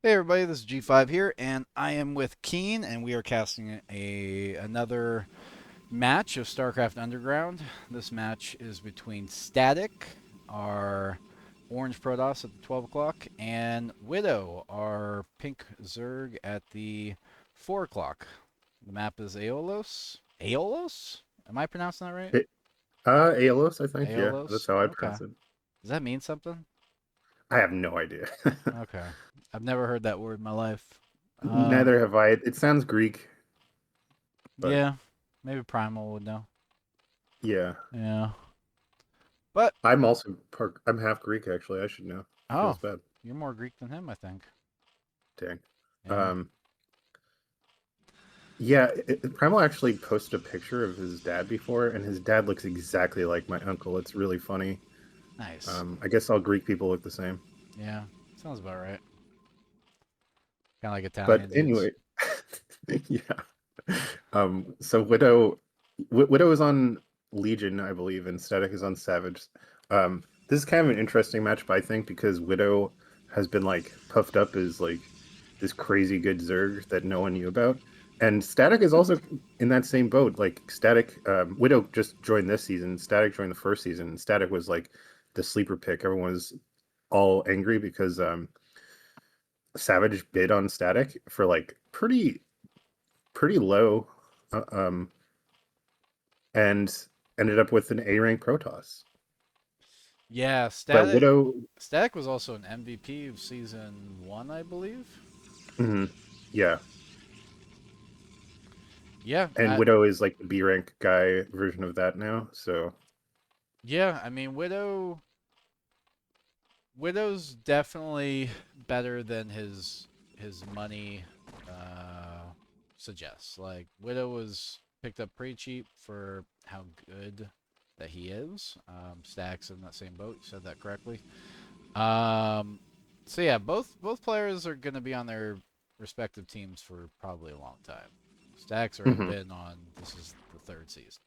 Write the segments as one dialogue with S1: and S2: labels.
S1: Hey everybody, this is G5 here, and I am with Keen, and we are casting another match of Starcraft Underground. This match is between Static, our orange Protoss at the 12 o'clock, and Widow, our pink Zerg at the 4 o'clock. The map is Aeolos. Aeolos? Am I pronouncing that right?
S2: It, Aeolus, I think. Yeah, that's
S1: Aeolos?
S2: how I
S1: Okay.
S2: pronounce it.
S1: Does that mean something?
S2: I have no idea.
S1: Okay. I've never heard that word in my life. Um,
S2: Neither have I. It sounds Greek, but
S1: yeah, maybe Primal would know.
S2: yeah.
S1: Yeah. But
S2: I'm half Greek actually. I should know.
S1: oh,
S2: Feels bad.
S1: you're more Greek than him, I think.
S2: Dang.
S1: Yeah.
S2: Um, yeah. Primal actually posted a picture of his dad before, and his dad looks exactly like my uncle. It's really funny.
S1: Nice.
S2: I guess all Greek people look the same.
S1: Yeah. Sounds about right. Kind of like
S2: But
S1: Italian dudes.
S2: anyway, yeah. So Widow is on Legion, I believe, and Static is on Savage. This is kind of an interesting matchup, I think, because Widow has been like puffed up as like this crazy good Zerg that no one knew about, and Static is also in that same boat. Like Static, Widow just joined this season. Static joined the first season. And Static was like the sleeper pick. Everyone was all angry because Savage bid on Static for like pretty low, uh, um, and ended up with an A rank Protoss.
S1: Yeah,
S2: But Widow,
S1: Static was also an MVP of season 1, I believe.
S2: mhm, yeah,
S1: Yeah,
S2: and Widow is like the B rank guy version of that now. So
S1: yeah, I mean Widow's definitely better than his money suggests. Like Widow was picked up pretty cheap for how good that he is. Stacks in that same boat. You said that correctly. Um, so yeah, both players are going to be on their respective teams for probably a long time. Stacks already
S2: mhm.
S1: been on. This is the third season.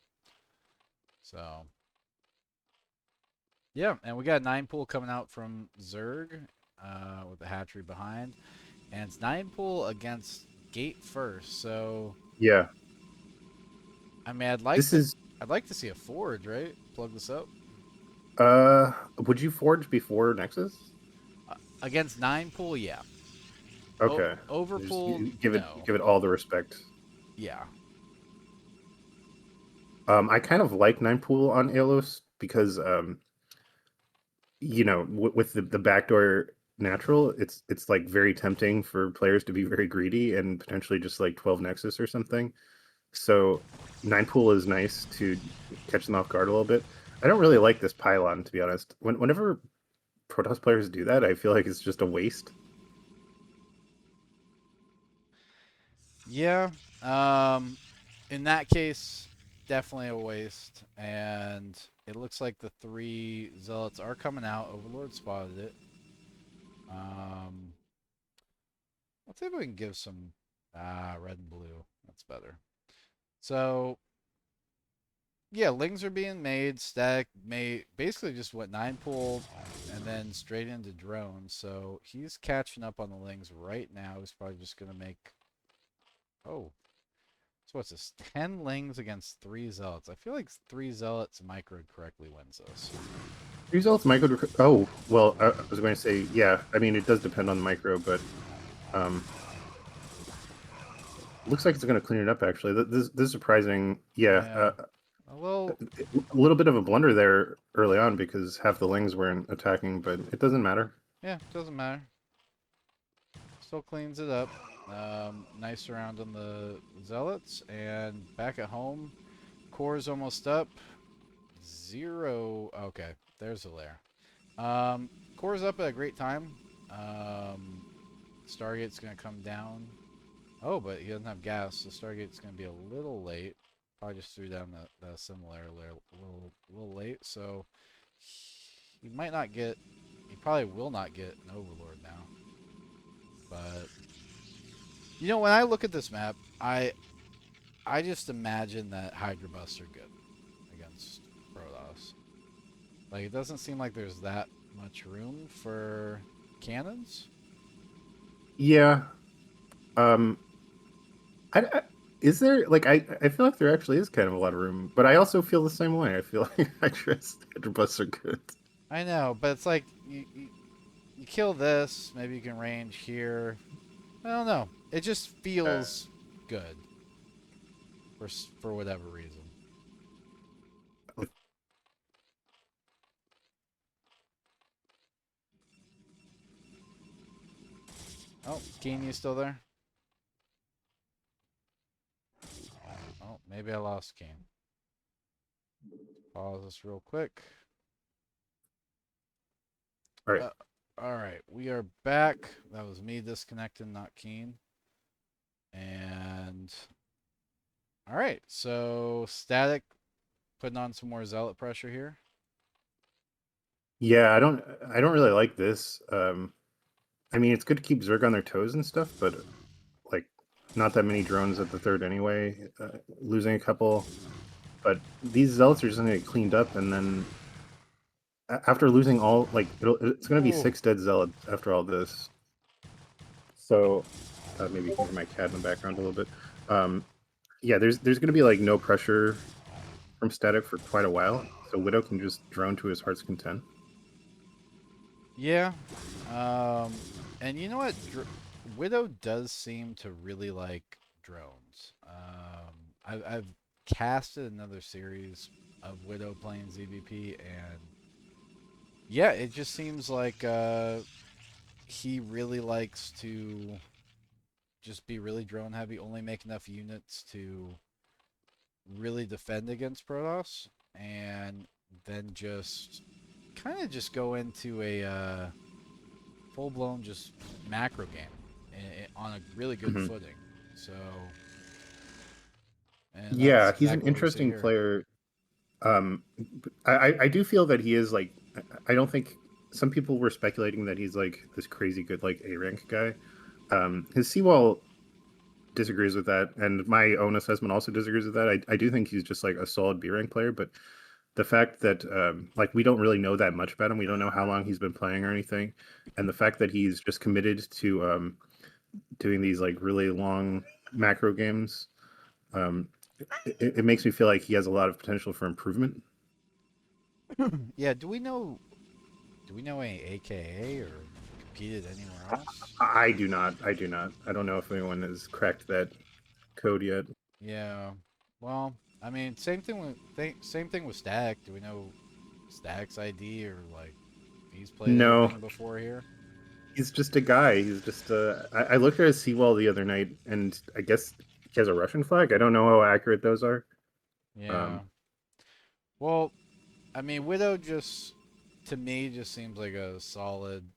S1: So yeah, and we got 9 pool coming out from Zerg with the hatchery behind. And it's 9 pool against Gate first. So
S2: Yeah,
S1: I mean,
S2: this is
S1: I'd like to see a forge, right? Plug this up
S2: would you forge before Nexus?
S1: against 9 pool, yeah.
S2: Okay,
S1: Over
S2: just
S1: pool, no.
S2: give it all the respect.
S1: Yeah,
S2: I kind of like 9 pool on Alos because with the backdoor natural, it's like very tempting for players to be very greedy and potentially just like 12 Nexus or something. So 9 pool is nice to catch them off guard a little bit. I don't really like this pylon, to be honest. Whenever Protoss players do that, I feel like it's just a waste.
S1: yeah. Um, in that case, definitely a waste. And it looks like the 3 zealots are coming out. Overlord spotted it. Um, let's see if we can give some red and blue. That's better. So yeah, lings are being made. Static may basically just went 9 pool and then straight into drone. So he's catching up on the lings right now. He's probably just gonna make oh, so what's this? 10 lings against 3 zealots. I feel like 3 zealots microed correctly wins this.
S2: Results micro. Oh, well, I was going to say, yeah. I mean, it does depend on the micro, but um, looks like it's going to clean it up. Actually, this is surprising. Yeah,
S1: Yeah. Well,
S2: a little bit of a blunder there early on because half the lings weren't attacking, but it doesn't matter.
S1: yeah, doesn't matter. Still cleans it up. Nice round on the zealots and back at home. Core's almost up. 0. Okay, there's the lair. Core's up at a great time. Um, Stargate's gonna come down. Oh, but he doesn't have gas, so Stargate's gonna be a little late. Probably just threw down the similar lair a little late, so he might not get. He probably will not get an Overlord now. But when I look at this map, I just imagine that Hydra Busts are good against Protoss. Like it doesn't seem like there's that much room for cannons.
S2: Yeah. Um, I is there like I feel like there actually is kind of a lot of room, but I also feel the same way. I feel like I trust busts are good.
S1: I know, but it's like you kill this, maybe you can range here. I don't know. It just
S2: Uh,
S1: feels good for whatever reason. Oh, Keen, you still there? Oh, maybe I lost Keen. Pause this real quick.
S2: all right.
S1: Uh, all right, we are back. That was me disconnecting, not Keen. And all right, so Static putting on some more zealot pressure here.
S2: Yeah, I don't really like this. I mean, it's good to keep Zerg on their toes and stuff, but like not that many drones at the third anyway. Losing a couple, but these zealots are just gonna get cleaned up, and then after losing all, like it's gonna be
S1: Ooh,
S2: 6 dead zealots after all this. So maybe you can hear my cat in the background a little bit. Yeah, there's gonna be like no pressure from Static for quite a while, so Widow can just drone to his heart's content.
S1: yeah. Um, and you know what? Widow does seem to really like drones. I've casted another series of Widow playing ZVP, and yeah, it just seems like he really likes to just be really drone heavy, only make enough units to really defend against Protoss, and then just kind of just go into a full blown just macro game on a really good
S2: Mhm.
S1: footing. So, and that's
S2: Yeah, he's an
S1: exactly what we see
S2: interesting
S1: here.
S2: player. I do feel that he is like I don't think some people were speculating that he's like this crazy good like A rank guy. His Seawall disagrees with that, and my own assessment also disagrees with that. I do think he's just like a solid B rank player, but the fact that like we don't really know that much about him, we don't know how long he's been playing or anything, and the fact that he's just committed to doing these like really long macro games, um, it makes me feel like he has a lot of potential for improvement.
S1: Yeah, do we know any AKA or competed anywhere else?
S2: I do not. I do not. I don't know if anyone has cracked that code yet.
S1: Yeah. Well, I mean, same thing with Stack. Do we know Stack's ID or like if he's played
S2: No,
S1: anything before here?
S2: he's just a guy. He's just. I looked at his seawall the other night, and I guess he has a Russian flag. I don't know how accurate those are.
S1: Yeah.
S2: Um,
S1: Well, I mean, Widow just to me just seems like a solid.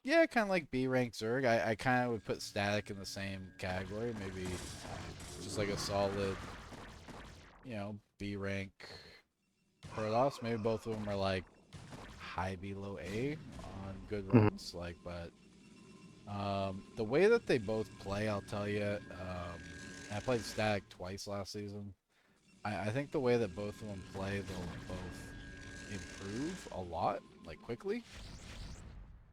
S1: Yeah, kind of like B rank Zerg. I kind of would put Static in the same category. Maybe just like a solid, B rank Protoss. Maybe both of them are like high B low A on good
S2: mhm.
S1: runs. Like, but the way that they both play, I'll tell you. I played Static twice last season. I think the way that both of them play, they'll both improve a lot, like quickly,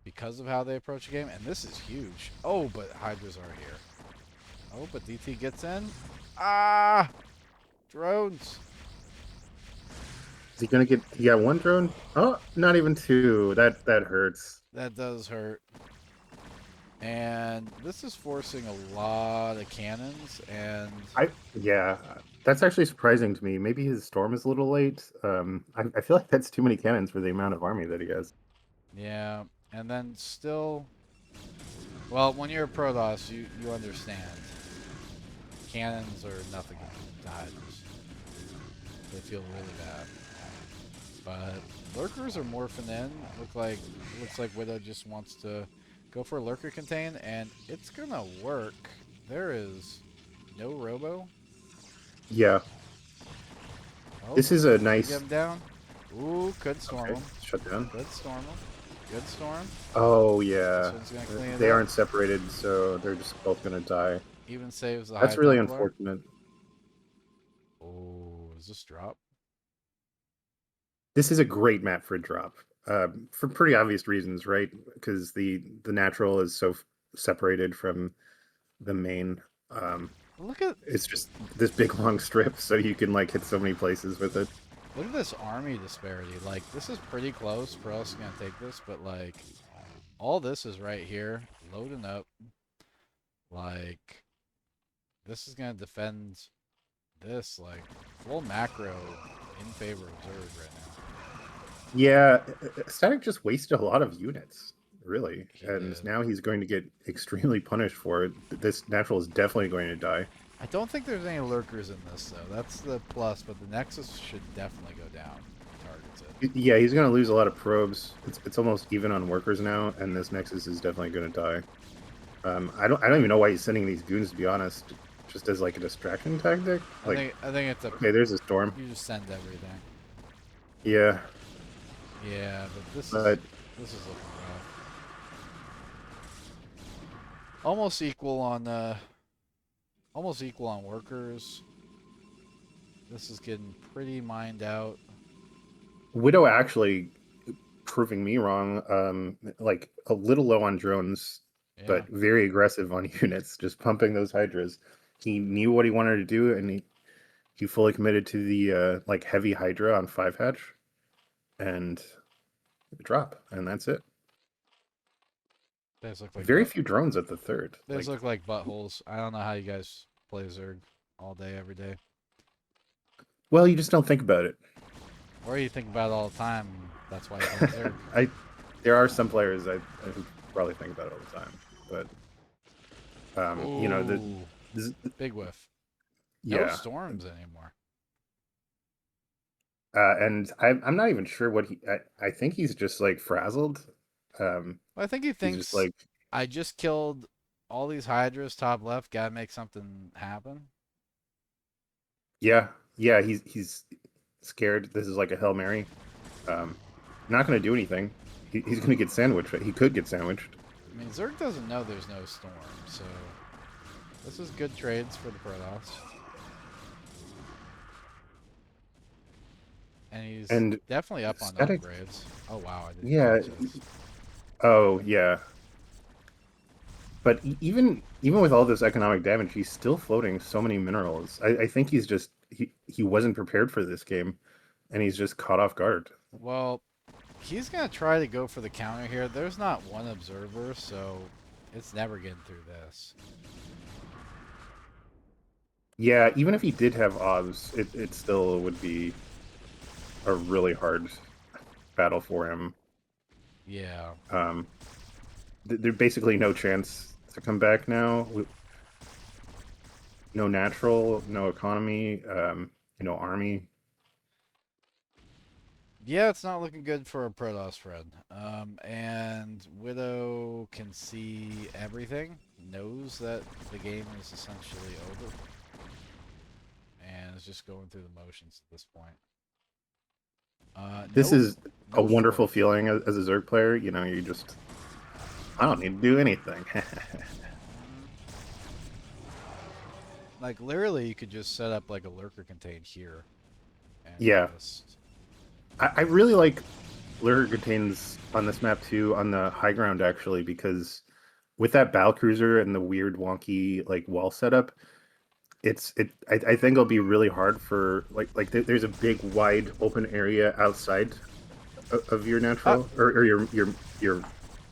S1: because of how they approach the game. And this is huge. Oh, but Hydras are here. Oh, but DT gets in. Ah, drones.
S2: Is he gonna get? He got one drone. Oh, not even two. That hurts.
S1: That does hurt. And this is forcing a lot of cannons. And
S2: Yeah, that's actually surprising to me. Maybe his storm is a little late. I feel like that's too many cannons for the amount of army that he has.
S1: yeah, and then still, well, when you're a Protoss, you understand. Cannons are nothing to Hydras. They feel really bad. But lurkers are morphing in. Looks like Widow just wants to go for a lurker contain, and it's gonna work. There is no robo.
S2: Yeah,
S1: Oh,
S2: this is a
S1: can we get
S2: nice.
S1: him down? Ooh, could storm
S2: Okay,
S1: him.
S2: shut down.
S1: Could storm him. Good storm.
S2: Oh
S1: This
S2: yeah,
S1: one's gonna clean it
S2: they
S1: up.
S2: aren't separated, so they're just both gonna die.
S1: Even saves the High
S2: That's really
S1: Templar.
S2: unfortunate.
S1: Oh, is this drop?
S2: This is a great map for a drop, for pretty obvious reasons, right? Because the natural is separated from the main.
S1: Look at
S2: It's just this big long strip, so you can like hit so many places with it.
S1: look at this army disparity. Like this is pretty close. Pro is gonna take this, but like all this is right here, loading up. Like this is gonna defend this like full macro in favor of Zerg right now.
S2: Yeah, Static just wasted a lot of units, really,
S1: He
S2: and
S1: did.
S2: now he's going to get extremely punished for it. This natural is definitely going to die.
S1: I don't think there's any lurkers in this though. That's the plus, but the Nexus should definitely go down. Targets it.
S2: Yeah, he's going to lose a lot of probes. It's almost even on workers now, and this Nexus is definitely going to die. I don't even know why he's sending these goons, to be honest, just as like a distraction tactic. Like,
S1: I think it's a
S2: okay, there's a storm.
S1: you just send everything.
S2: Yeah,
S1: Yeah, but
S2: but
S1: this is looking rough. Almost equal on workers. This is getting pretty mined out.
S2: Widow actually proving me wrong. Like a little low on drones,
S1: Yeah.
S2: but very aggressive on units, just pumping those hydras. He knew what he wanted to do, and he fully committed to the like heavy hydra on 5 hatch, and drop, and that's it.
S1: These look like
S2: Very few drones at the third.
S1: these look like buttholes. I don't know how you guys play Zerg all day, every day.
S2: Well, you just don't think about it.
S1: Or you think about it all the time. That's why you play Zerg.
S2: There are some players who probably think about it all the time, but you know,
S1: Ooh,
S2: this,
S1: big whiff. No
S2: yeah.
S1: storms anymore.
S2: And I'm not even sure what I think he's just like frazzled.
S1: Well, I think he
S2: He's just
S1: thinks
S2: like,
S1: I just killed all these Hydras top left. Gotta make something happen.
S2: yeah, yeah, he's scared. This is like a Hail Mary. Um, not going to do anything. He's going to get sandwiched. He could get sandwiched.
S1: I mean, Zerg doesn't know there's no storm, so this is good trades for the Protoss. And he's
S2: And
S1: definitely up on
S2: static,
S1: upgrades. Oh wow, I didn't
S2: yeah.
S1: catch this.
S2: Oh, yeah. But even with all this economic damage, he's still floating so many minerals. I think he's just he wasn't prepared for this game, and he's just caught off guard.
S1: Well, he's gonna try to go for the counter here. There's not one observer, so it's never getting through this.
S2: Yeah, even if he did have obs, it still would be a really hard battle for him.
S1: Yeah.
S2: There's basically no chance to come back now. No natural, no economy, no army.
S1: Yeah, it's not looking good for a Protoss friend. And Widow can see everything, knows that the game is essentially over, and is just going through the motions at this point.
S2: This is a
S1: No
S2: wonderful
S1: fourth.
S2: feeling as a Zerg player. You know, I don't need to do anything.
S1: Like literally, you could just set up like a lurker contained here, and
S2: Yeah,
S1: just
S2: I really like Lurker contains on this map too, on the high ground actually, because with that battle cruiser and the weird wonky like wall setup, I think it'll be really hard for there's a big wide open area outside of your natural or your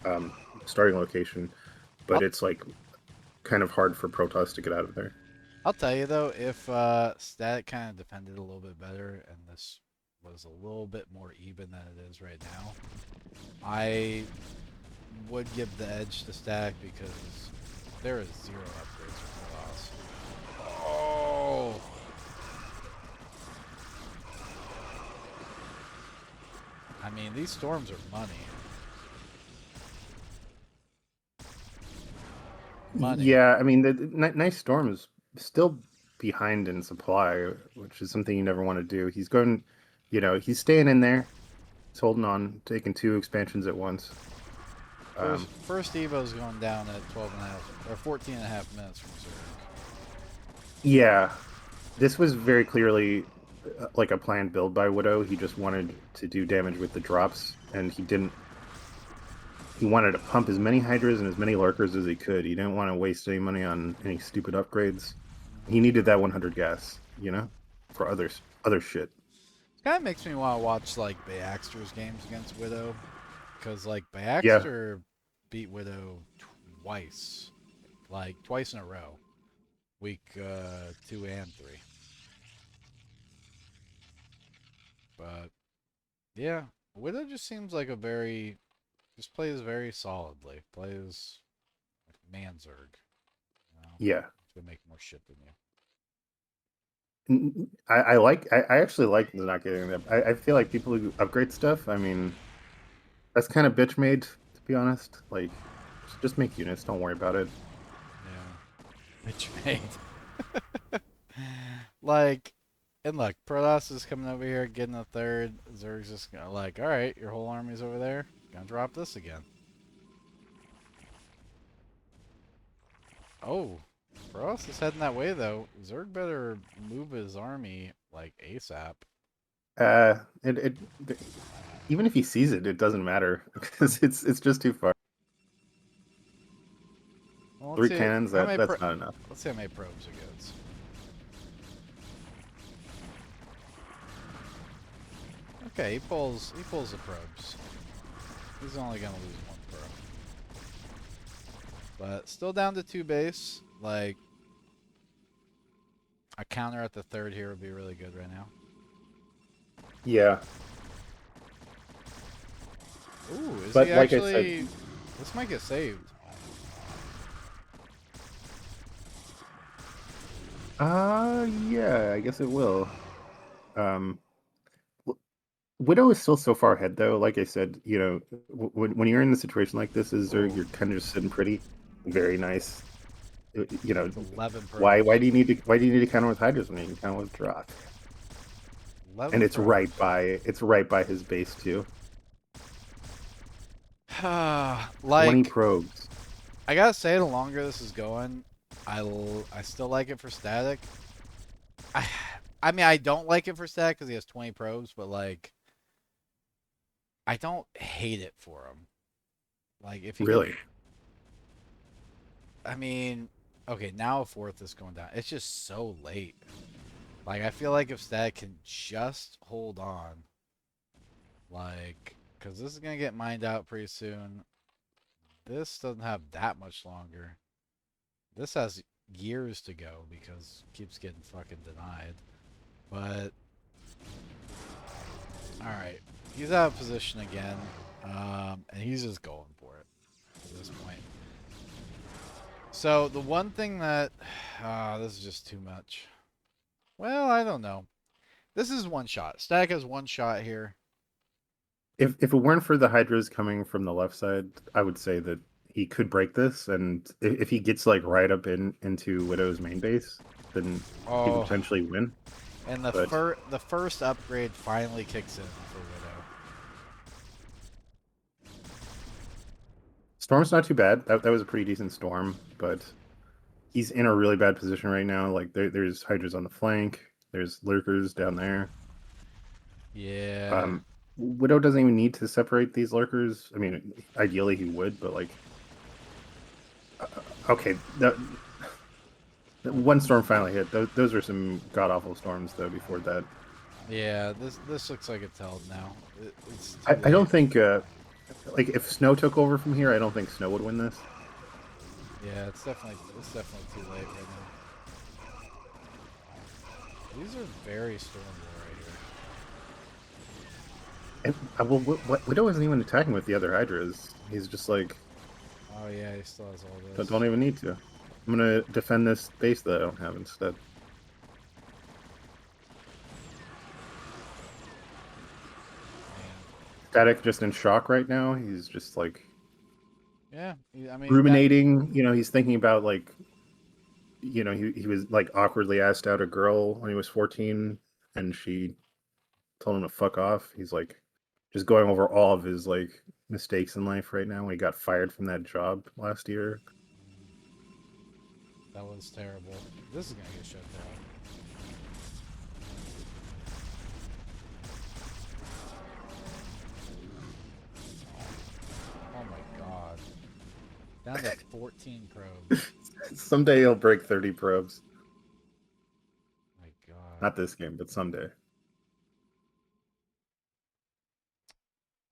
S2: um, starting location, but
S1: I'll
S2: it's like kind of hard for Protoss to get out of there.
S1: I'll tell you though, if Static kind of defended a little bit better and this was a little bit more even than it is right now, I would give the edge to Static because there is zero upgrades for Colossus. Oh! I mean, these storms are money. Money.
S2: Yeah, I mean the nice storm is still behind in supply, which is something you never want to do. He's going, he's staying in there. He's holding on, taking 2 expansions at once.
S1: First Evo's going down at 12 and a half, or 14 and a half minutes from Zurich.
S2: Yeah, this was very clearly like a planned build by Widow. He just wanted to do damage with the drops, and he didn't he wanted to pump as many hydras and as many lurkers as he could. He didn't want to waste any money on any stupid upgrades. He needed that 100 gas, for other shit.
S1: Kind of makes me want to watch like Baxter's games against Widow, because like
S2: Yeah,
S1: Baxter beat Widow twice, like twice in a row, week 2 and 3. But yeah, Widow just seems like just plays very solidly. Plays like Manzurg,
S2: yeah.
S1: he's gonna make more shit than you.
S2: I actually like the not getting that. I feel like people who upgrade stuff, I mean, that's kind of bitch made, to be honest. Like, just make units, don't worry about it.
S1: Yeah, bitch made. Like, and look, Protoss is coming over here, getting a third. Zerg's just gonna like, all right, your whole army's over there. Gonna drop this again. Oh, Protoss is heading that way though. Zerg better move his army like ASAP.
S2: Uh, even if he sees it, it doesn't matter because it's just too far.
S1: Well, let's
S2: Three
S1: see
S2: cannons,
S1: how many.
S2: that's not enough.
S1: Let's see how many probes it gets. Okay, he pulls the probes. He's only gonna lose one probe. But still down to 2 base. Like a counter at the third here would be really good right now.
S2: Yeah,
S1: Ooh, is he
S2: but like I said,
S1: actually? This might get saved.
S2: yeah, I guess it will. Um, Widow is still so far ahead, though. Like I said, when you're in a situation like this, is
S1: Ooh,
S2: you're kind of just sitting pretty, very nice. You know,
S1: it's 11
S2: why
S1: probes.
S2: do you need to counter with hydras when you can counter with Droth? And
S1: 11
S2: it's
S1: probes.
S2: right by his base too. 20
S1: Like,
S2: probes.
S1: I gotta say, the longer this is going, I still like it for static. I, I mean, I don't like it for static because he has 20 probes, but like, I don't hate it for him. Like, if you can,
S2: Really?
S1: I mean, okay, now a fourth is going down. It's just so late. Like, I feel like if static can just hold on, like, because this is gonna get mined out pretty soon. This doesn't have that much longer. This has years to go because it keeps getting fucking denied. But all right, he's out of position again, and he's just going for it at this point. So the one thing that this is just too much. Well, I don't know. This is one shot. Static has one shot here.
S2: If it weren't for the hydras coming from the left side, I would say that he could break this, and if he gets like right up into Widow's main base, then he could
S1: Oh,
S2: potentially win.
S1: and
S2: But
S1: the first upgrade finally kicks in for Widow.
S2: Storm's not too bad. That was a pretty decent storm, but he's in a really bad position right now. Like there's hydras on the flank, there's lurkers down there.
S1: Yeah.
S2: Um, Widow doesn't even need to separate these lurkers. I mean, ideally he would, but like, okay, that
S1: Oh my
S2: one storm
S1: god.
S2: finally hit. Those were some god awful storms though. Before that,
S1: Yeah, this looks like it's held now. It's too
S2: I
S1: late.
S2: don't think like if Snow took over from here, I don't think Snow would win this.
S1: Yeah, it's definitely too late right now. These are very stormable right here.
S2: And well, Widow isn't even attacking with the other hydras. He's just like,
S1: Oh yeah, he still has all
S2: don't
S1: this.
S2: even need to. I'm gonna defend this base that I don't have instead.
S1: Man.
S2: Static just in shock right now. He's just like
S1: Yeah, I mean, got
S2: ruminating. He's thinking about like, he was like awkwardly asked out a girl when he was 14, and she told him to fuck off. He's like just going over all of his like mistakes in life right now when he got fired from that job last year.
S1: that was terrible. This is gonna get shut down. Oh my Down to 14 probes.
S2: Someday he'll break 30 probes.
S1: My God.
S2: Not this game, but someday.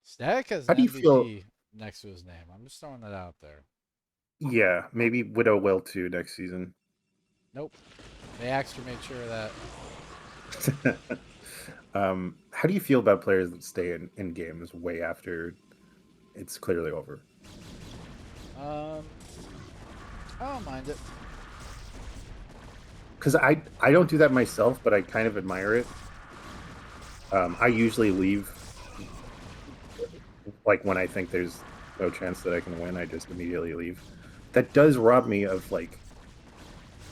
S1: Static has
S2: How
S1: an
S2: do you feel?
S1: MVP next to his name. I'm just throwing that out there.
S2: Yeah, maybe Widow will too next season.
S1: Nope. They extra made sure of that.
S2: How do you feel about players that stay in games way after it's clearly over?
S1: Um, I don't mind it.
S2: Because I don't do that myself, but I kind of admire it. I usually leave like when I think there's no chance that I can win. I just immediately leave. That does rob me of like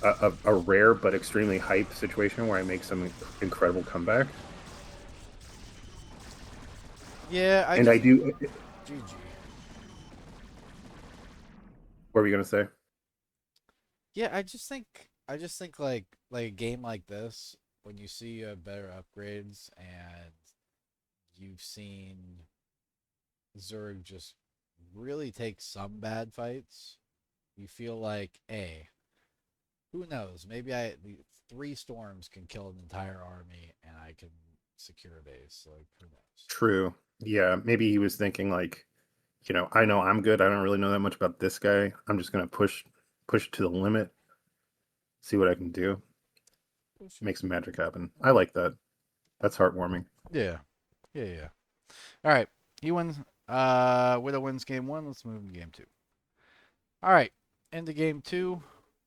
S2: a rare but extremely hype situation where I make some incredible comeback.
S1: Yeah, I
S2: And I
S1: just
S2: do.
S1: GG.
S2: What were you gonna say?
S1: Yeah, I just think like a game like this when you see better upgrades and you've seen Zerg just really take some bad fights, you feel like, hey, who knows? Maybe the three storms can kill an entire army and I can secure a base. Like, who knows?
S2: True. Yeah, maybe he was thinking like, I know I'm good. I don't really know that much about this guy. I'm just gonna push to the limit, see what I can do,
S1: Bullshit.
S2: make some magic happen. I like that. That's heartwarming.
S1: Yeah. Yeah, yeah. All right. He wins. Widow wins game one. Let's move to game two. All right. Into game two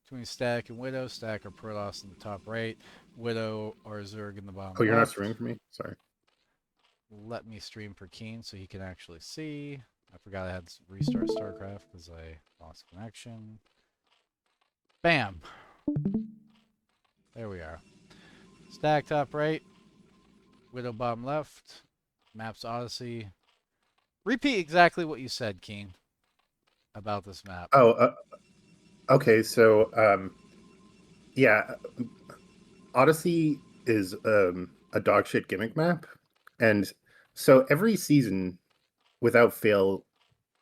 S1: between Stack and Widow. Stack or Protoss in the top right. Widow or Zerg in the
S2: Oh,
S1: bottom
S2: you're not
S1: left.
S2: streaming for me? Sorry.
S1: Let me stream for Keen so he can actually see. I forgot I had to restart Starcraft because I lost connection. Bam. There we are. Stack top right. Widow bottom left. Maps Odyssey. Repeat exactly what you said, Keen, about this map.
S2: Oh, okay. So, yeah, Odyssey is a dog shit gimmick map, and so every season, without fail,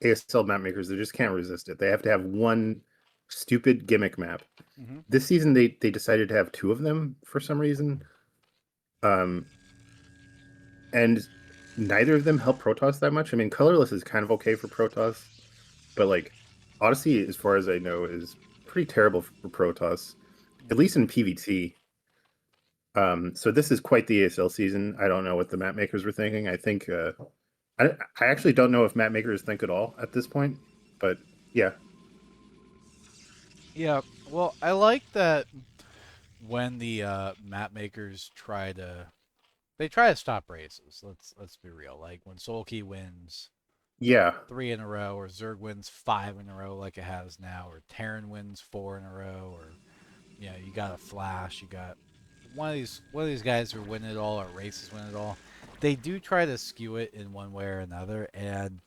S2: ASL map makers they just can't resist it. They have to have one stupid gimmick map.
S1: Mm-hmm.
S2: This season, they decided to have two of them for some reason, um, and neither of them help Protoss that much. I mean, colorless is kind of okay for Protoss, but like Odyssey, as far as I know, is pretty terrible for Protoss, at
S1: Mm-hmm.
S2: least in PvT. So this is quite the ASL season. I don't know what the map makers were thinking. I think I actually don't know if map makers think at all at this point, but yeah,
S1: Yeah. Well, I like that when the map makers try to stop races. Let's be real. Like when Soulkey wins
S2: yeah,
S1: 3 in a row, or Zerg wins 5 in a row, like it has now, or Terran wins 4 in a row, or you got a Flash, you got one of these guys who win it all, or races win it all. They do try to skew it in one way or another, and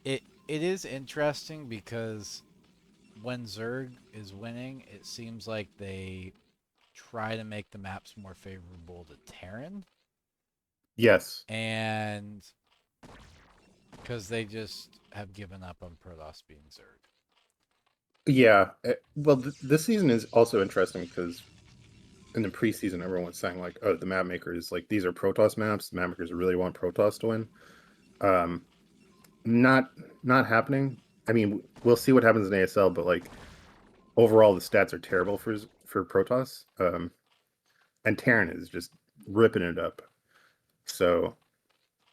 S1: it is interesting because when Zerg is winning, it seems like they try to make the maps more favorable to Terran,
S2: yes,
S1: and because they just have given up on Protoss being Zerg.
S2: yeah. Well, this season is also interesting because in the preseason, everyone was saying like, "Oh, the map makers like these are Protoss maps. The map makers really want Protoss to win." Um, not not happening. I mean, we'll see what happens in ASL, but like overall, the stats are terrible for Protoss. And Terran is just ripping it up. So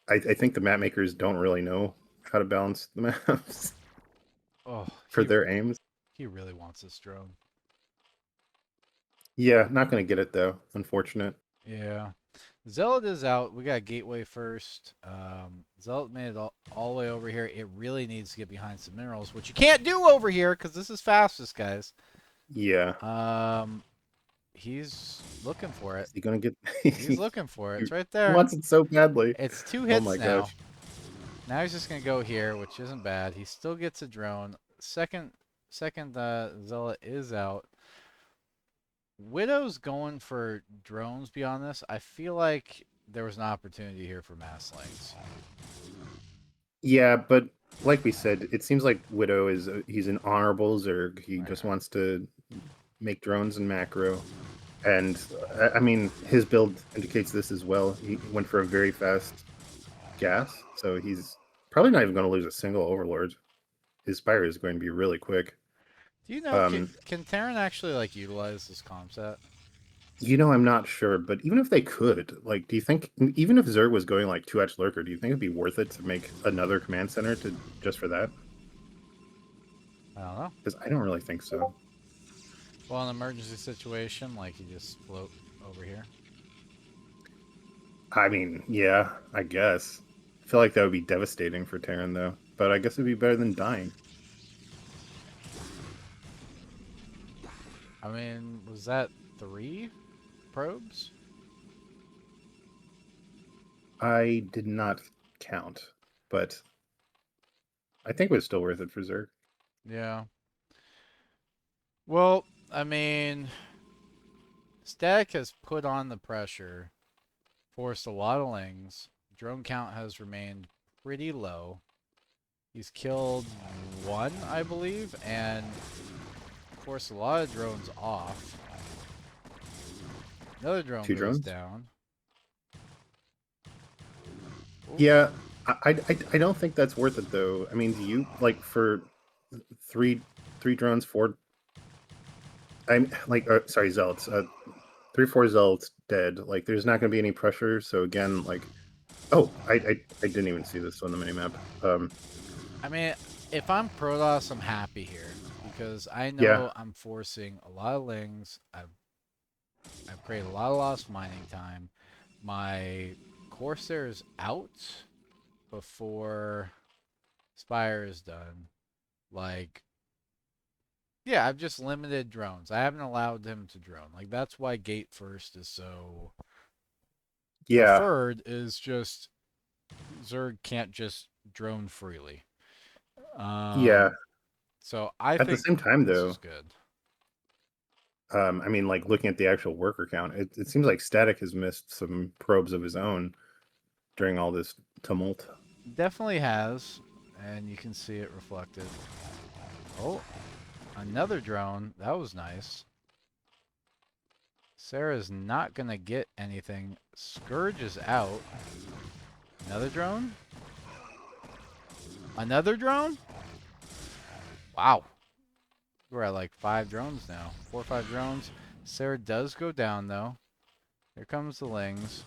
S2: I think the map makers don't really know how to balance the maps
S1: Oh,
S2: for their aims.
S1: he really wants this drone.
S2: Yeah, not going to get it though. Unfortunate.
S1: Yeah. Zealot is out. We got Gateway first. Zealot made it all the way over here. It really needs to get behind some minerals, which you can't do over here because this is fastest, guys.
S2: Yeah,
S1: Um, he's looking for it.
S2: is he going to
S1: He's
S2: get?
S1: looking for it.
S2: He
S1: It's right there.
S2: wants it so badly.
S1: It's two
S2: Oh
S1: hits
S2: my
S1: now.
S2: gosh.
S1: Now he's just gonna go here, which isn't bad. He still gets a drone. Second Zealot is out. Widow's going for drones beyond this. I feel like there was an opportunity here for mass lanes.
S2: Yeah, but like we said, it seems like Widow is he's an honorable Zerg. He
S1: Right
S2: just
S1: here.
S2: wants to make drones and macro. And I mean, his build indicates this as well. He went for a very fast gas, so he's probably not even going to lose a single Overlord. His Spire is going to be really quick.
S1: Do you know,
S2: Um,
S1: can Terran actually, like, utilize this comp set?
S2: I'm not sure, but even if they could, like, do you think even if Zerg was going like 2H Lurker, do you think it'd be worth it to make another command center to just for that?
S1: I don't know.
S2: Because I don't really think so.
S1: Well, an emergency situation, like, you just float over here.
S2: I mean, yeah, I guess. I feel like that would be devastating for Terran though, but I guess it'd be better than dying.
S1: I mean, was that 3 probes?
S2: I did not count, but I think it was still worth it for Zerg.
S1: Yeah. Well, I mean, Static has put on the pressure, forced a lot of lings. Drone count has remained pretty low. He's killed 1, I believe, and forced a lot of drones off. Another drone
S2: Two
S1: goes
S2: drones.
S1: down. Oof.
S2: Yeah, I don't think that's worth it though. I mean, do you like for three three drones, four? I'm like, sorry, Zealots. 3, 4 Zealots dead. Like, there's not going to be any pressure. So again, like, oh, I didn't even see this on the minimap.
S1: I mean, if I'm Protoss, I'm happy here because I
S2: Yeah,
S1: know I'm forcing a lot of lings. I've created a lot of lost mining time. My Corsair is out before Spire is done. Like, yeah, I've just limited drones. I haven't allowed him to drone. Like, that's why Gate First is so
S2: yeah,
S1: preferred, is just Zerg can't just drone freely.
S2: yeah.
S1: Um, so I
S2: At the
S1: think
S2: same time,
S1: this is
S2: though,
S1: good.
S2: I mean, like looking at the actual worker count, it seems like Static has missed some probes of his own during all this tumult.
S1: Definitely has, and you can see it reflected. Oh, another drone. That was nice. Sarah's not gonna get anything. Scourge is out. Another drone? Another drone? Wow. We're at like 5 drones now. 4 or 5 drones. Sarah does go down though. Here comes the Lings.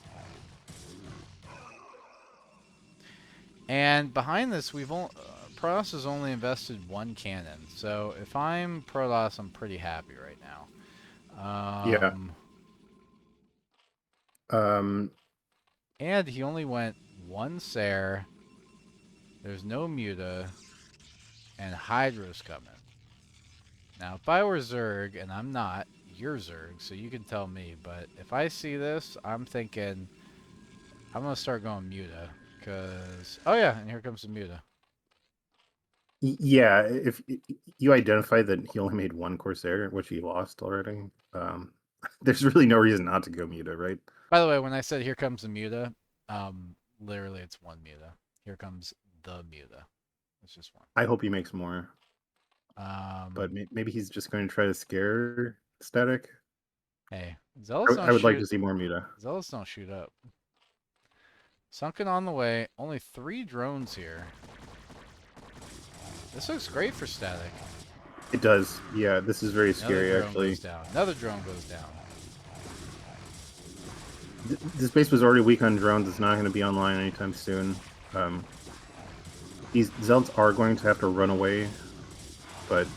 S1: And behind this, Protoss has only invested 1 cannon. So if I'm Protoss, I'm pretty happy right now.
S2: Yeah. Um,
S1: And he only went 1 Sarah. There's no Muta. And Hydra's coming. Now, if I were Zerg, and I'm not, you're Zerg, so you can tell me. But if I see this, I'm thinking I'm gonna start going Muta, cause oh yeah, and here comes the Muta.
S2: yeah, if you identify that he only made one Corsair, which he lost already, there's really no reason not to go Muta, right?
S1: By the way, when I said here comes the Muta, literally it's 1 Muta. Here comes the Muta. It's just one.
S2: I hope he makes more, but
S1: Um,
S2: maybe he's just going to try to scare Static.
S1: hey, Zealots
S2: I
S1: don't
S2: would like to
S1: shoot.
S2: see more Muta.
S1: Zealots don't shoot up. Sunken on the way. Only 3 drones here. This looks great for Static.
S2: It does. Yeah, this is very
S1: Another
S2: scary,
S1: drone goes
S2: actually.
S1: down. Another drone goes down.
S2: This base was already weak on drones. It's not going to be online anytime soon. Um, these Zealots are going to have to run away, but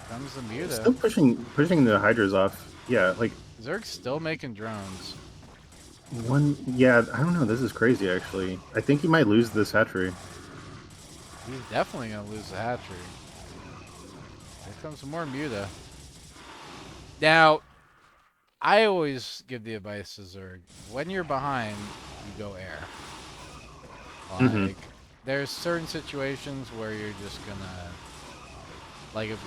S1: Comes the Muta.
S2: still pushing the Hydras off. Yeah, like
S1: Zerg's still making drones.
S2: one. Yeah, I don't know. This is crazy, actually. I think he might lose this hatchery.
S1: He's definitely going to lose the hatchery. Here comes some more Muta. Now, I always give the advice to Zerg. When you're behind, you go air.
S2: Hmm.
S1: Like, there's certain situations where you're just going to... Like, if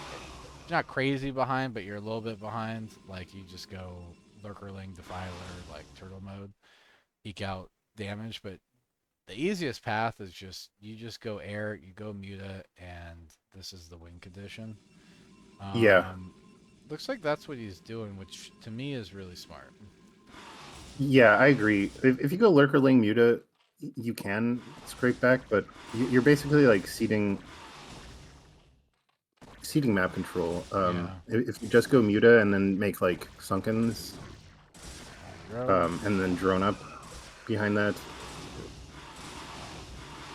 S1: you're not crazy behind, but you're a little bit behind, like, you just go Lurkerling, Defiler, like, Turtle mode. Eke out damage, but the easiest path is you just go air, you go muta, and this is the win condition.
S2: Yeah,
S1: Um, looks like that's what he's doing, which to me is really smart.
S2: yeah, I agree. If you go Lurkerling Muta, you can scrape back, but you're basically like seeding map control.
S1: Yeah,
S2: If you just go Muta and then make like Sunkens,
S1: drone.
S2: and then drone up behind that,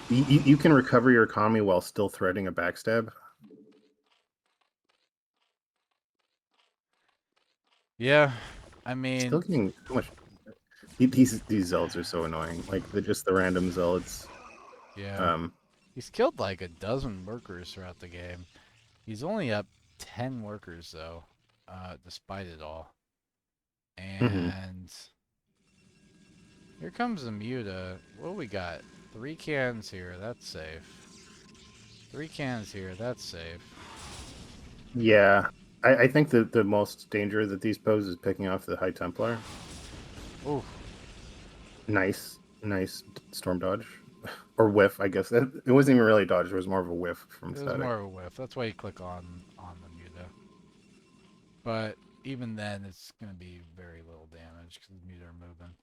S2: you can recover your economy while still threading a backstab.
S1: Yeah, I
S2: Still
S1: mean,
S2: getting so much. These zealots are so annoying. Like just the random zealots.
S1: yeah,
S2: Um,
S1: he's killed like a dozen workers throughout the game. He's only up 10 workers though, despite it all.
S2: mhm.
S1: And here comes the Muta. What do we got? 3 cans here. That's safe. 3 cans here. That's safe.
S2: Yeah, I think that the most danger that these pose is picking off the High Templar.
S1: Oof.
S2: Nice storm dodge or whiff. I guess it wasn't even really a dodge. It was more of a whiff from
S1: It was
S2: static.
S1: more of a whiff. That's why you click on the Muta. But even then, it's going to be very little damage because the Muta are moving.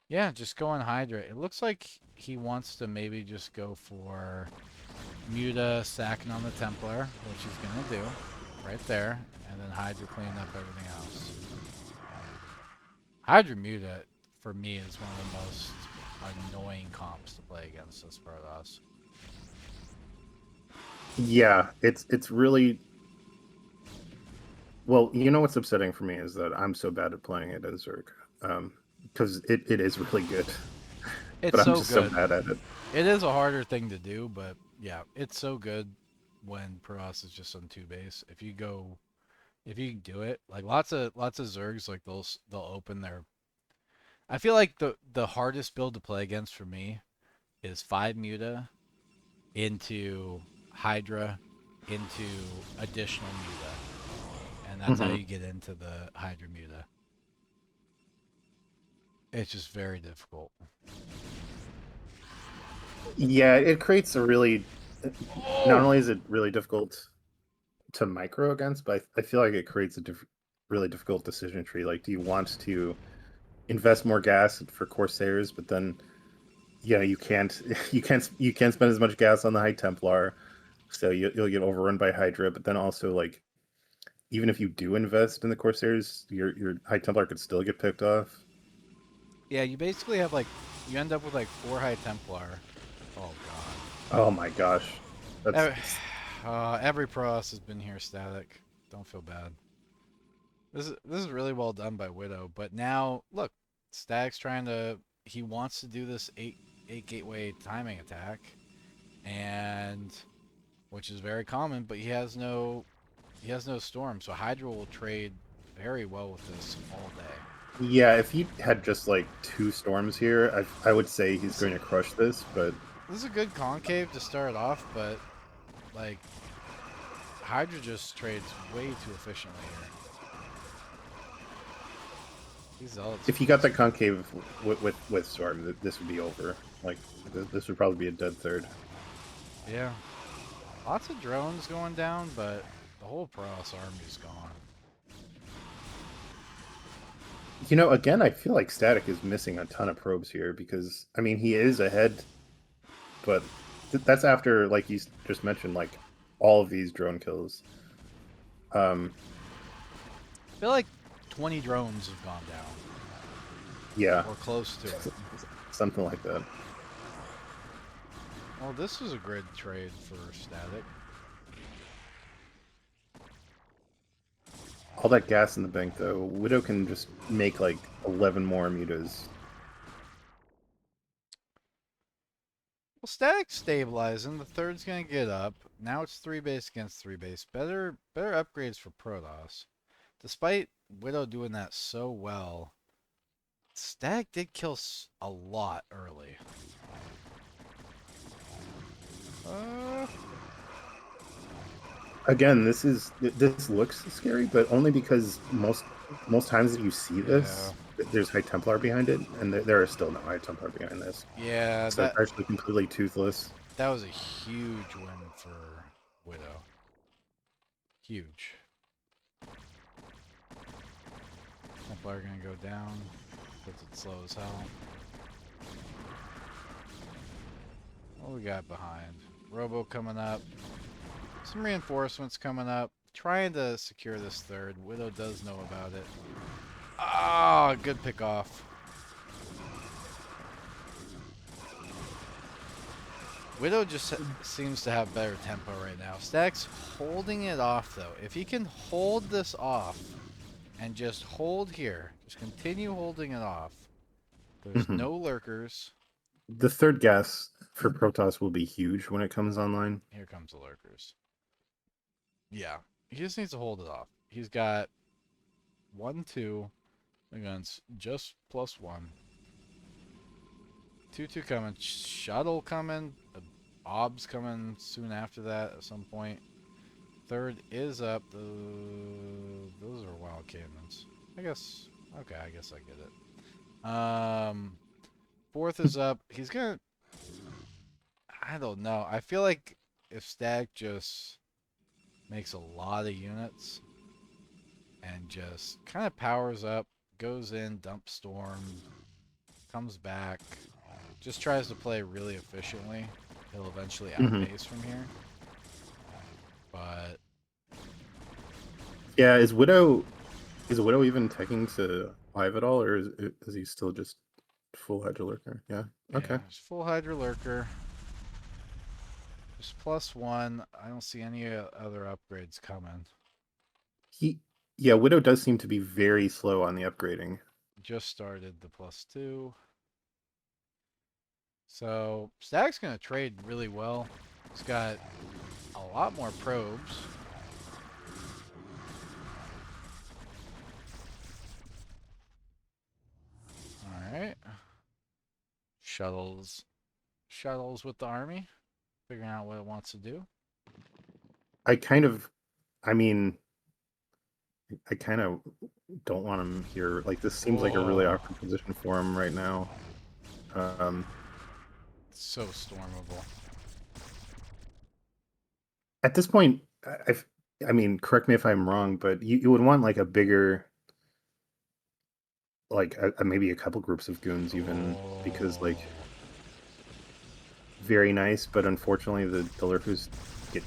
S1: Yeah, just go on Hydra. It looks like he wants to maybe just go for Muta sacking on the Templar, which he's going to do right there, and then Hydra cleaning up everything else. Hydra Muta, for me, is one of the most annoying comps to play against this Protoss.
S2: Yeah, it's really well. You know what's upsetting for me is that I'm so bad at playing it as Zerg, because it is really good,
S1: It's
S2: but I'm
S1: so
S2: just so
S1: good.
S2: bad at it.
S1: It is a harder thing to do, but yeah, it's so good when Protoss is just on 2 base. If you can do it, like lots of Zergs, like they'll open their. I feel like the hardest build to play against for me is 5 Muta into Hydra into additional Muta, and that's how
S2: Hmm.
S1: you get into the Hydra Muta. It's just very difficult.
S2: Yeah, it creates a really. Not only is it really difficult to micro against, but I feel like it creates a really difficult decision tree. Like, do you want to invest more gas for Corsairs, but then yeah, you can't you can't spend as much gas on the High Templar, so you'll get overrun by Hydra. But then also like even if you do invest in the Corsairs, your High Templar could still get picked off.
S1: Yeah, you basically have like you end up with like 4 High Templar. Oh god.
S2: Oh my gosh, that's
S1: Every, every Protoss has been here static. Don't feel bad. This is really well done by Widow. But now look, Stag's trying to. He wants to do this eight gateway timing attack, and which is very common. But he has no storm, so Hydra will trade very well with this all day.
S2: yeah. If he had just like two storms here, I would say he's
S1: This
S2: going to crush this, but
S1: this is a good concave to start off, but like Hydra just trades way too efficiently here. These zealots are
S2: if he got the
S1: just
S2: concave with storm, this would be over. Like this would probably be a dead third.
S1: yeah. Lots of drones going down, but the whole Protoss army's gone.
S2: You know, again, I feel like Static is missing a ton of probes here because I mean he is ahead, but that's after like you just mentioned, like all of these drone kills. Um,
S1: I feel like 20 drones have gone down,
S2: yeah,
S1: or close to it.
S2: something like that.
S1: Well, this was a grid trade for Static.
S2: All that gas in the bank though, Widow can just make like 11 more mutas.
S1: Well, Static's stabilizing. The third's gonna get up. Now it's 3 base against 3 base. Better upgrades for Protoss. Despite Widow doing that so well, Static did kill a lot early. Uh,
S2: Again, this looks scary, but only because most times that you see
S1: yeah.
S2: this, there's High Templar behind it, and there are still no High Templar behind this.
S1: Yeah,
S2: So it's actually completely toothless.
S1: that was a huge win for Widow. Huge. Templar gonna go down because it's slow as hell. What we got behind? Robo coming up. Some reinforcements coming up. Trying to secure this third. Widow does know about it. Ah, good pick off. Widow just seems to have better tempo right now. Stack's holding it off though. If he can hold this off and just hold here, just continue holding it off. There's
S2: Mhm.
S1: no lurkers.
S2: The third gas for Protoss will be huge when it comes online.
S1: Here comes the lurkers. Yeah, he just needs to hold it off. He's got 1, 2 against just +1. 2, 2 coming. Shuttle coming. Ob's coming soon after that at some point. Third is up. Those are wild cannons. I guess. Okay, I guess I get it. Fourth is up. He's gonna. I don't know. I feel like if Stag just makes a lot of units and just kind of powers up, goes in, dumps Storm, comes back, just tries to play really efficiently, he'll eventually
S2: Mhm.
S1: outpace from here. But
S2: Yeah, is Widow even teching to 5 at all, or is he still just full Hydra Lurker? Yeah.
S1: yeah,
S2: Okay.
S1: it's full Hydra Lurker. Just +1. I don't see any other upgrades coming.
S2: Yeah, Widow does seem to be very slow on the upgrading.
S1: Just started the +2. So Stag's gonna trade really well. He's got a lot more probes. Alright. Shuttles with the army. Figuring out what it wants to do.
S2: I mean, I kind of don't want him here. Like, this seems like a really
S1: Oh,
S2: awkward position for him right now. Um,
S1: so stormable.
S2: at this point, I mean, correct me if I'm wrong, but you would want like a bigger, like maybe a couple groups of goons even, because
S1: Oh.
S2: like very nice, but unfortunately the lurkers get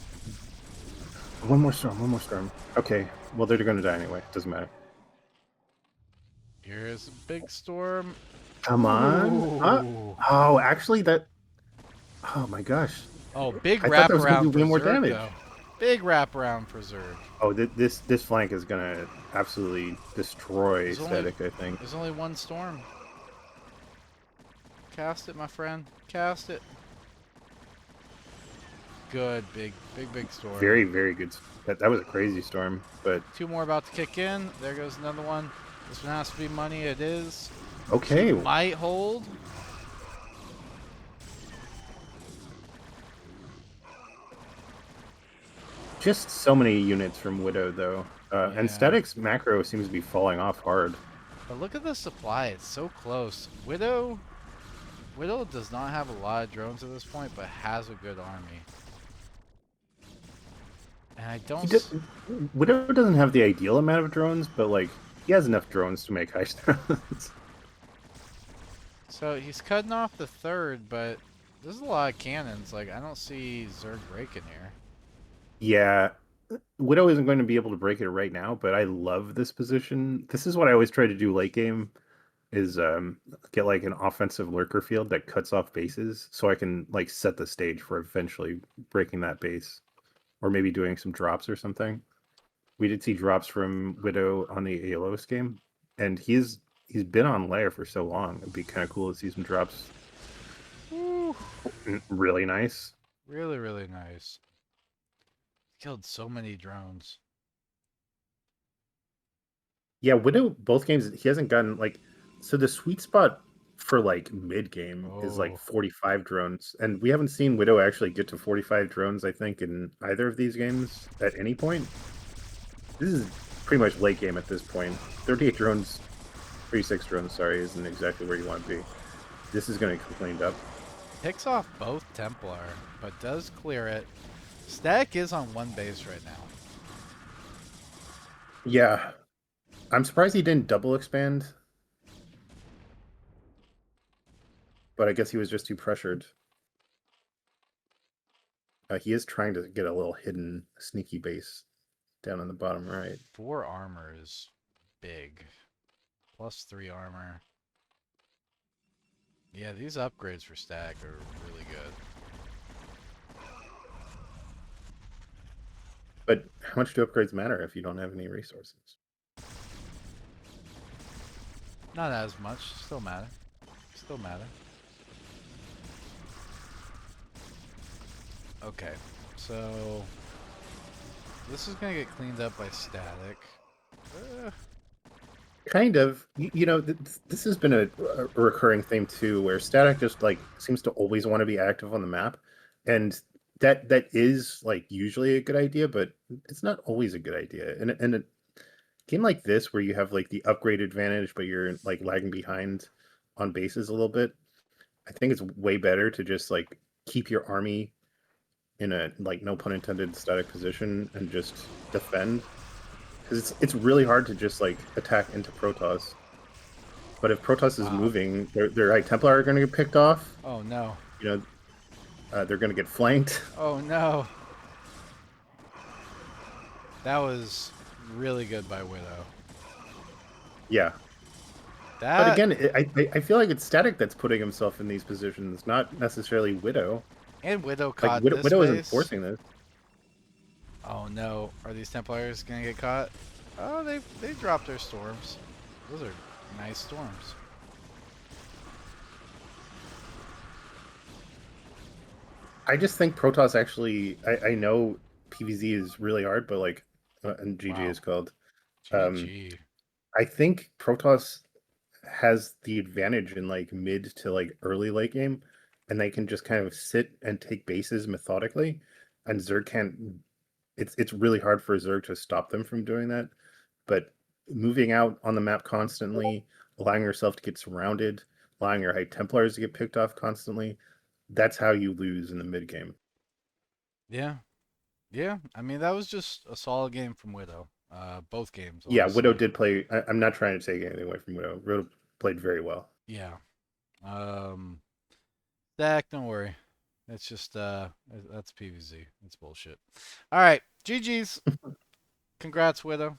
S2: one more storm, one more storm. Okay, well they're gonna die anyway. Doesn't matter.
S1: Here's a big storm.
S2: Come on.
S1: Ooh.
S2: Oh, actually that. Oh my gosh.
S1: Oh, big
S2: I thought that was gonna do
S1: wraparound
S2: way more
S1: preserve
S2: damage.
S1: though. Big wraparound preserve.
S2: Oh, this flank is gonna absolutely destroy
S1: There's only
S2: Static, I think.
S1: there's only one storm. Cast it, my friend. Cast it. Good, big storm.
S2: Very, very good. That was a crazy storm, but
S1: 2 more about to kick in. There goes another one. This one has to be money. It is. She
S2: okay.
S1: might hold.
S2: Just so many units from Widow, though. And
S1: Yeah.
S2: Static's macro seems to be falling off hard.
S1: But look at the supply. It's so close. Widow does not have a lot of drones at this point, but has a good army. And I
S2: He
S1: don't.
S2: did, Widow doesn't have the ideal amount of drones, but like he has enough drones to make high drones.
S1: So he's cutting off the third, but there's a lot of cannons. Like I don't see Zerg breaking here.
S2: Yeah, Widow isn't going to be able to break it right now, but I love this position. This is what I always try to do late game is get like an offensive lurker field that cuts off bases so I can like set the stage for eventually breaking that base or maybe doing some drops or something. We did see drops from Widow on the ALOS game, and he's been on layer for so long. It'd be kind of cool to see some drops.
S1: Woo.
S2: Really nice.
S1: Really, really nice. Killed so many drones.
S2: Yeah, Widow both games he hasn't gotten like so the sweet spot for like mid game is like
S1: Oh,
S2: 45 drones, and we haven't seen Widow actually get to 45 drones. I think in either of these games at any point. This is pretty much late game at this point. 38 drones 3-6 drone, sorry, isn't exactly where you want to be. This is going to get cleaned up.
S1: Picks off both Templar, but does clear it. Static is on one base right now.
S2: Yeah, I'm surprised he didn't double expand, but I guess he was just too pressured. He is trying to get a little hidden, sneaky base down on the bottom right.
S1: 4 armor is big. +3 armor. Yeah, these upgrades for Static are really good.
S2: But how much do upgrades matter if you don't have any resources?
S1: Not as much. Still matter. Still matter. Okay, so this is gonna get cleaned up by Static. Uh,
S2: Kind of. This has been a recurring theme too, where Static just like seems to always want to be active on the map, and that is like usually a good idea, but it's not always a good idea. And a game like this, where you have like the upgrade advantage, but you're like lagging behind on bases a little bit, I think it's way better to just like keep your army in a like no pun intended static position and just defend because it's really hard to just like attack into Protoss. But if Protoss is
S1: wow.
S2: moving, their High Templar are going to get picked off.
S1: Oh no.
S2: You know, they're going to get flanked.
S1: Oh no. That was really good by Widow.
S2: Yeah, but
S1: That
S2: again, I feel like it's Static that's putting himself in these positions, not necessarily Widow.
S1: and Widow
S2: Like
S1: caught this
S2: Widow isn't
S1: base.
S2: forcing this.
S1: Oh no. Are these Templars gonna get caught? Oh, they dropped their storms. Those are nice storms.
S2: I just think Protoss actually. I know PvZ is really hard, but like, and GG
S1: Wow.
S2: is called. Um,
S1: GG.
S2: I think Protoss has the advantage in like mid to like early late game, and they can just kind of sit and take bases methodically, and Zerg can't. It's really hard for Zerg to stop them from doing that. But moving out on the map constantly, allowing yourself to get surrounded, allowing your High Templars to get picked off constantly, that's how you lose in the mid game.
S1: Yeah. Yeah. I mean, that was just a solid game from Widow. Both games,
S2: Yeah, Widow
S1: honestly.
S2: did play. I'm not trying to take anything away from Widow. Widow played very well.
S1: Yeah. Um, Dak, don't worry. It's just that's PVZ. It's bullshit. All right, GG's. Congrats, Widow.